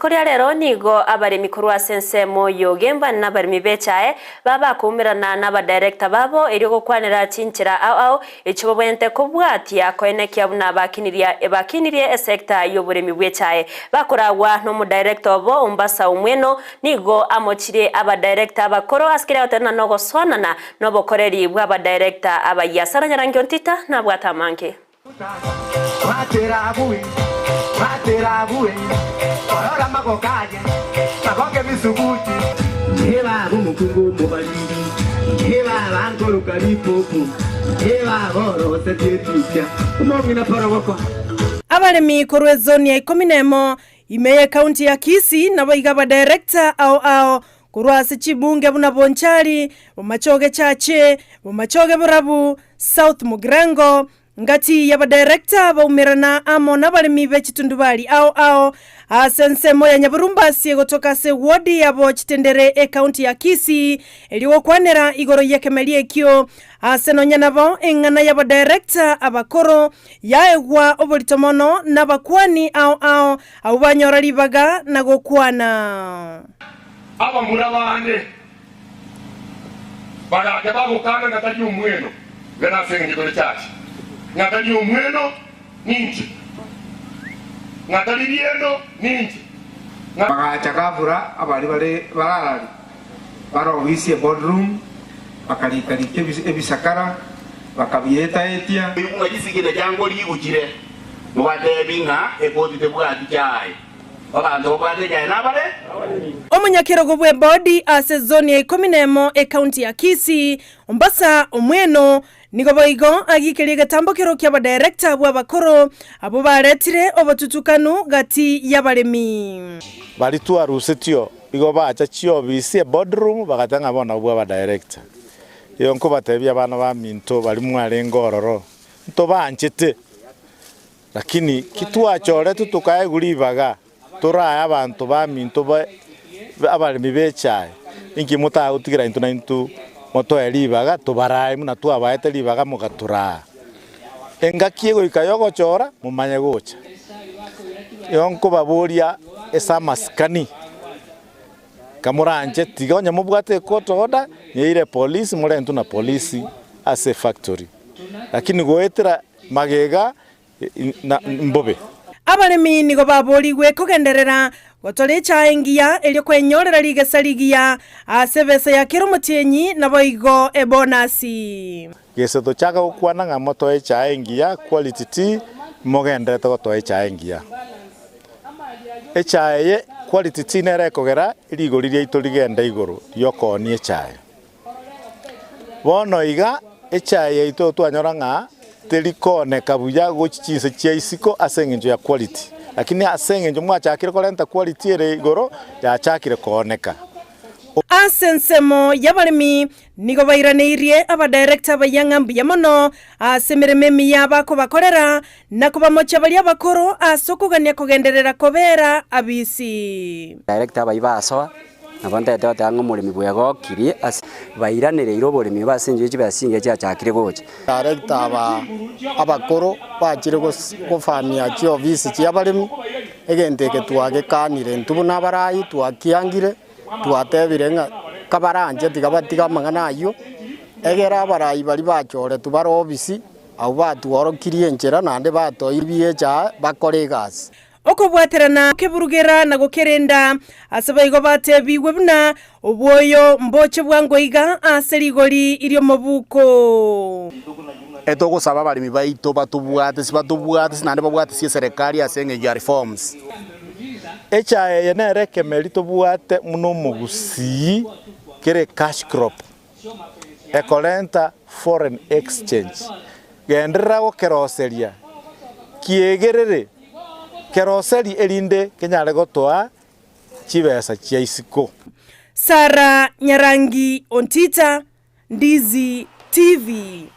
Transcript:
rituko rero nigo abarimi kurwa sensemo yogemba n'abarimi bechae baba kumirana n'aba director babo iri gukwanira cinchira ao ico bwente kubwatia koenekia buna bakinirie sector y'uburimi bwechae bakoragwa no mu director bo umbasa umweno nigo amochire aba director bakoro askire otena no goswanana no bokoreri bwa director aba yasaranya ntita na bwatamanke Ora magokaje magoke misubuti heba umukungu mubalindi heba bankoro kalipopu heba boro setirikya umomina paraboko abalemi korwe zone ya 10 imeye county ya Kisii nabo igaba director ao kurwa sichibunge buna bonchari bumachoge chache bumachoge burabu South Mugrango ngati yaba director baumirana amo n'abalimi b'ekitundubali ao asensemo ya Nyaburumbasi gotoka se wodi yabo chitendere county ya Kisii eliwo kwanera igoro yekemelie kyo asenonya nabo engana yaba director abakoro yaegwa obolitomono n'abakwani ao abanyora libaga nagokwana aba murabande barage bagukana ngatali umweno gana sengi gole chachi ngatali umweno ninji ngatali biendo ninji bagachakavura abali baralali barowisie boardroom bakalikalike ebisakara bakabieta etia uyisigire jango ligukire mubadebinga ekotite bwati cyaye abantu bwate cyaye nabale omunyakero gobwe body ase zone ya 10 county ya Kisii umbasa omweno nigoboigo agikiriye gatambokero ky'aba director bw'abakoro abo baretire obotutukanu gati y'abalemi bali tuarusitio igo bacha chio bisie boardroom bagatanga bona bw'aba director yonko batebya abana ba minto bali mwale ngororo nto banchete lakini kitwachore tutukaye gulibaga turaya abantu ba minto abalemi bechaye inki mutautigira into na into moto elibaga tubaraye muna tuabaete libaga mugatura engakiego ikayogo chora mumanye gocha yonko baboria esa maskani kamuranje tigonya mubwate koto oda yeire police murentu na police ase factory lakini goetera magega na mbobe abalemi nigo baboliwe kugenderera gotole chaengia eli kwenyorera ligesaligia asebese ya kirumutenyi naboigo ebonasi geseto chaka ukwana nga moto e chaengia quality tea mogendre to to e chaengia echaye quality tea nere kogera iligoririe itoligenda iguru yokoni echaye bono iga echaye ito twanyora nga telikone kabuya gochichinse chiaisiko asengenjo ya quality lakini asengenjo mwachakire kolenta quality ere igoro yachakire koneka asensemo y'abalemi nigo bairanirie aba director bayangambi yamono asemerememi yabako bakorera nakuba mocha bali abakoro asokugania kugenderera kobera abisi director bayibaso nabonde tata ngomulimi bwego kiri bairanire irobolimi basinje kibasinge cyakire goche director abakoro bakire go famia ki office cy'abalimi egendeke twage kanire ntubuna barayi twakiangire twatebire nga kabaranje tigabatiga mangana ayo egera barayi bali bachore tubaro office au batuorokirie njera nande batoibiye cha bakore gas okobwaterana keburugera na gokerenda asabaigo batebiwe buna obwoyo mboche bwangoiga aserigori irio mabuko etoko saba balimi baito batubwate sinande babwate sie serikali asenge ya reforms echaye yenere kemerito bwate muno mugusi kere cash crop ekolenta foreign exchange gendera go keroseria kiegerere keroseri elinde kenyale gotoa chibesa chiaisiko Sara Nyarangi Ontita Ndizi TV.